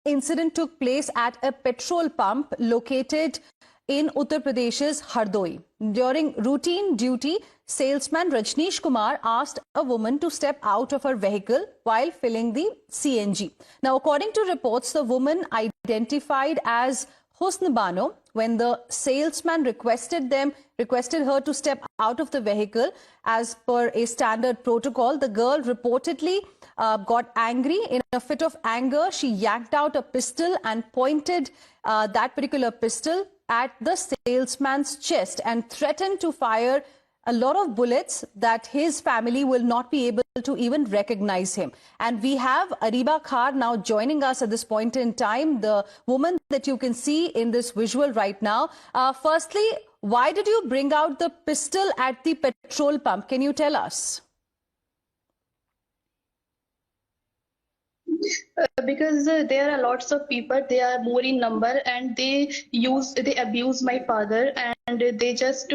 incident took place at a petrol pump located in Uttar Pradesh's Hardoi. During routine duty, salesman Rajneesh Kumar asked a woman to step out of her vehicle while filling the CNG. Now, according to reports, the woman identified as Husn Bano. When the salesman requested her to step out of the vehicle as per a standard protocol, the girl reportedly got angry. In a fit of anger, she yanked out a pistol and pointed that particular pistol at the salesman's chest and threatened to fire a lot of bullets that his family will not be able to even recognize him. And we have Ariba Khar now joining us at this point in time, the woman that you can see in this visual right now. Firstly, why did you bring out the pistol at the petrol pump? Can you tell us? Because there are lots of people, they are more in number, and they abuse my father, and they just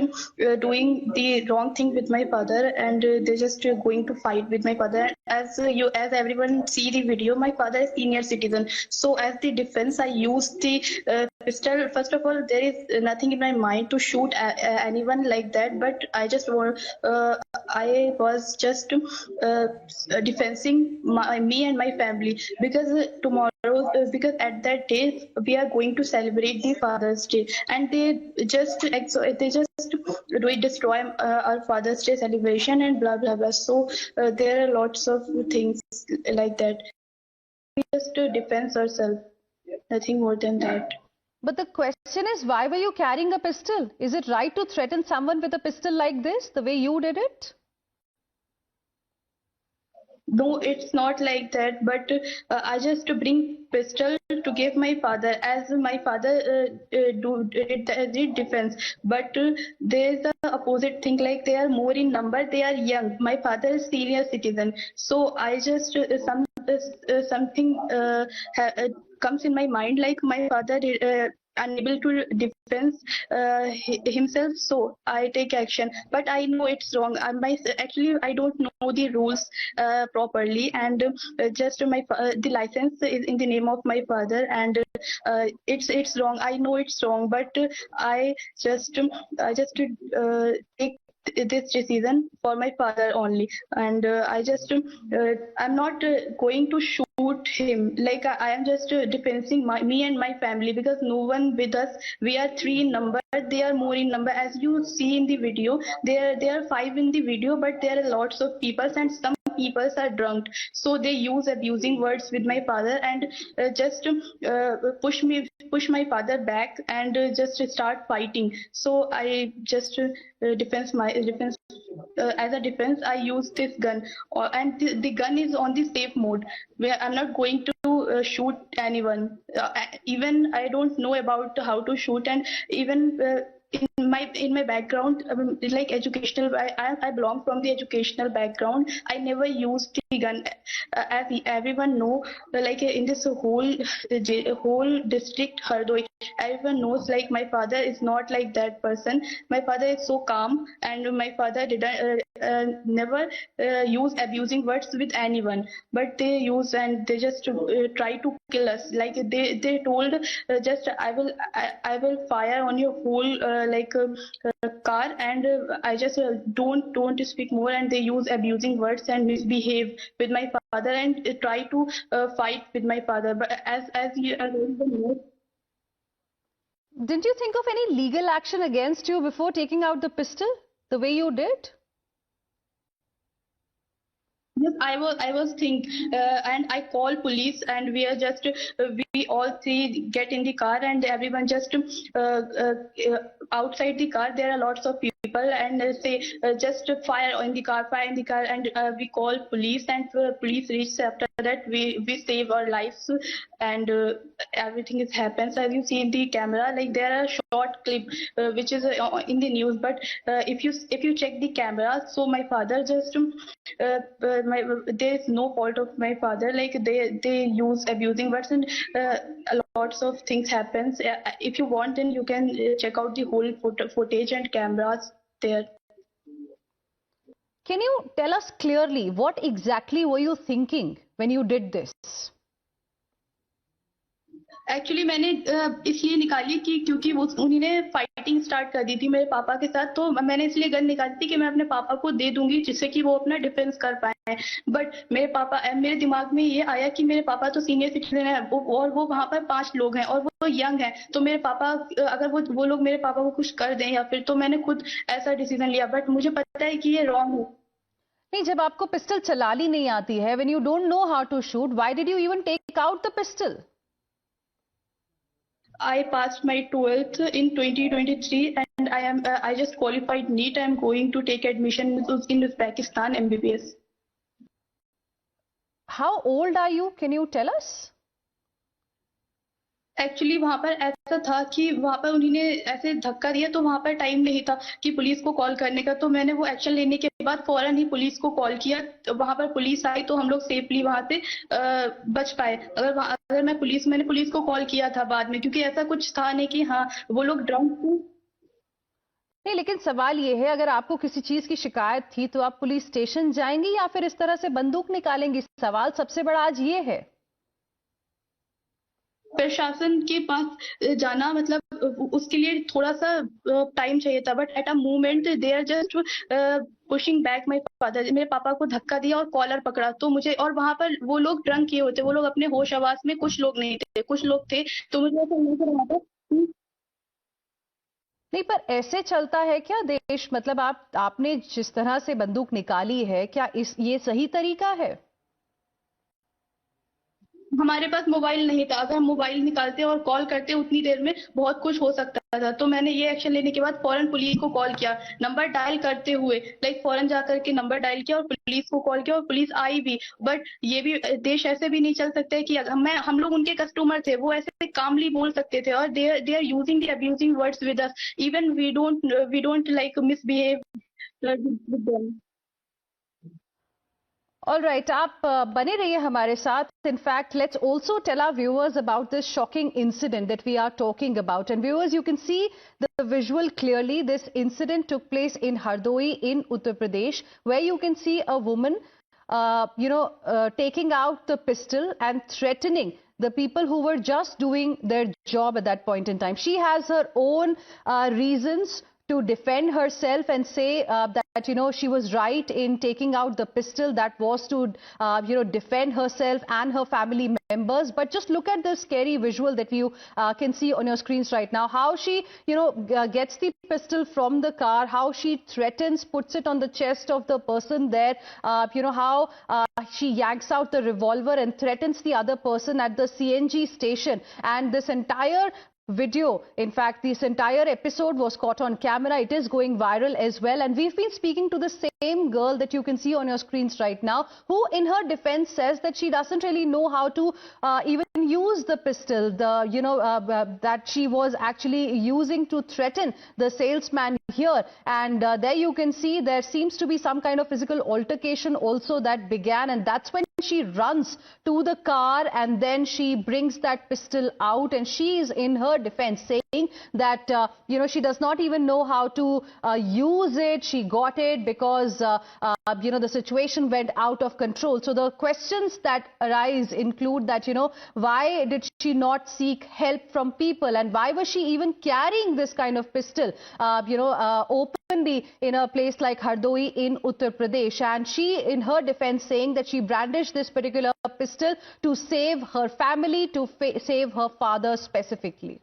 doing the wrong thing with my father, and they just going to fight with my father. As everyone see the video, my father is senior citizen, so as the defense I use the pistol. First of all, there is nothing in my mind to shoot anyone like that, but I just want I was just defending me and my family, because because at that day we are going to celebrate the Father's Day, and they just destroy our Father's Day celebration and blah blah blah. So there are lots of things like that. We just defend ourselves, nothing more than that. But the question is, why were you carrying a pistol? Is it right to threaten someone with a pistol like this, the way you did it? No, it's not like that, but I just bring pistol to give my father, as my father did defense. But there's the opposite thing, like they are more in number, they are young. My father is senior citizen, so I just something comes in my mind, like my father unable to defend himself, so I take action. But I know it's wrong. Actually, I don't know the rules properly, and just the license is in the name of my father, and it's wrong. I know it's wrong, but I just take this decision for my father only, and I'm not going to shoot him. Like I am just defending me and my family, because no one with us. We are 3 in number, they are more in number. As you see in the video, there are 5 in the video, but there are lots of people, and some people are drunk, so they use abusing words with my father, and just push my father back, and just start fighting. So I just as a defense, I use this gun, and the gun is on the safe mode, where I'm not going to shoot anyone. Even I don't know about how to shoot, and even in my background, like educational, I belong from the educational background. I never used the gun. As everyone know, like in this whole district Hardoi, everyone knows, like my father is not like that person. My father is so calm, and my father didn't never use abusing words with anyone, but they use, and they just try to kill us. Like they told, just I will fire on your whole car, and I just don't speak more, and they use abusing words and misbehave with my father, and try to fight with my father. But as you know, didn't you think of any legal action against you before taking out the pistol the way you did? Yes, I was thinking, and I call police, and we are just we all three get in the car, and everyone just outside the car. There are lots of people, and say just fire in the car, and we call police, and police reach. After that, we save our lives, and everything is happens. As you see in the camera, like there are short clip which is in the news, but if you check the camera, so my father just there is no fault of my father. Like they use abusing words, and lots of things happens. If you want, then you can check out the whole footage and cameras there. Can you tell us clearly what exactly were you thinking when you did this? Actually मैंने इसलिए निकाली कि क्योंकि वो उन्होंने fighting start कर दी थी मेरे पापा के साथ, तो मैंने इसलिए गन निकाली थी कि मैं अपने पापा को दे दूंगी जिससे कि वो अपना डिफेंस कर पाए। बट मेरे दिमाग में ये आया कि मेरे पापा तो सीनियर सिटीजन है और वो वहां पर 5 लोग हैं और वो यंग है, तो मेरे पापा अगर वो लोग मेरे पापा को कुछ कर दें या फिर, तो मैंने खुद ऐसा डिसीजन लिया। बट मुझे पता है कि ये रॉन्ग है। नहीं, जब आपको पिस्टल चलानी नहीं आती है, when you don't know how to shoot, why did you even take out the pistol? I passed my 12th in 2023 and I just qualified NEET. I am going to take admission in Uzbekistan MBBS. How old are you? Can you tell us? Actually वहां पर ऐसा था कि वहां पर उन्होंने ऐसे धक्का दिया, तो वहां पर टाइम नहीं था कि पुलिस को कॉल करने का, तो मैंने वो एक्शन लेने के बाद फौरन ही पुलिस को कॉल किया। तो वहां पर पुलिस आई तो हम लोग सेफली वहां से बच पाए। अगर मैंने पुलिस को कॉल किया था बाद में, क्योंकि ऐसा कुछ था नहीं कि हाँ वो लोग ड्रंक थे। नहीं, लेकिन सवाल ये है, अगर आपको किसी चीज की शिकायत थी तो आप पुलिस स्टेशन जाएंगी या फिर इस तरह से बंदूक निकालेंगी? सवाल सबसे बड़ा आज ये है। प्रशासन के पास जाना, मतलब उसके लिए थोड़ा सा टाइम चाहिए था, but at a moment they are just pushing back my father. मेरे पापा को धक्का दिया और कॉलर पकड़ा, तो मुझे, और वहां पर वो लोग ड्रंक किए होते, वो लोग अपने होश आवास में, कुछ लोग नहीं थे, कुछ लोग थे, तो मुझे ऐसा लग रहा था। नहीं, पर ऐसे चलता है क्या देश? मतलब आपने जिस तरह से बंदूक निकाली है, क्या ये सही तरीका है? हमारे पास मोबाइल नहीं था, अगर हम मोबाइल निकालते और कॉल करते उतनी देर में बहुत कुछ हो सकता था। तो मैंने ये एक्शन लेने के बाद फौरन पुलिस को कॉल किया, नंबर डायल करते हुए, लाइक फौरन जाकर के नंबर डायल किया और पुलिस को कॉल किया और पुलिस आई भी। बट ये भी देश ऐसे भी नहीं चल सकता है कि हम लोग उनके कस्टमर थे, वो ऐसे कामली बोल सकते थे, और they are using the abusing words with us, even we don't like misbehave with them. All right, आप बने रहिए हमारे साथ. In fact, let's also tell our viewers about this shocking incident that we are talking about. And viewers, you can see the visual clearly. This incident took place in Hardoi in Uttar Pradesh, where you can see a woman, taking out the pistol and threatening the people who were just doing their job at that point in time. She has her own reasons to defend herself and say that she was right in taking out the pistol. That was to defend herself and her family members. But just look at the scary visual that you can see on your screens right now. How she gets the pistol from the car, how she threatens, puts it on the chest of the person there, how she yanks out the revolver and threatens the other person at the CNG station. And this entire video, in fact this entire episode was caught on camera. It is going viral as well, and we've been speaking to the same girl that you can see on your screens right now, who in her defense says that she doesn't really know how to even use the pistol, that she was actually using to threaten the salesman here. And there you can see there seems to be some kind of physical altercation also that began, and that's when she runs to the car and then she brings that pistol out, and she is in her defense saying that she does not even know how to use it. She got it because the situation went out of control. So the questions that arise include that why did she not seek help from people, and why was she even carrying this kind of pistol openly in a place like Hardoi in Uttar Pradesh? And she in her defense saying that she brandished this particular pistol to save her family, to save her father specifically.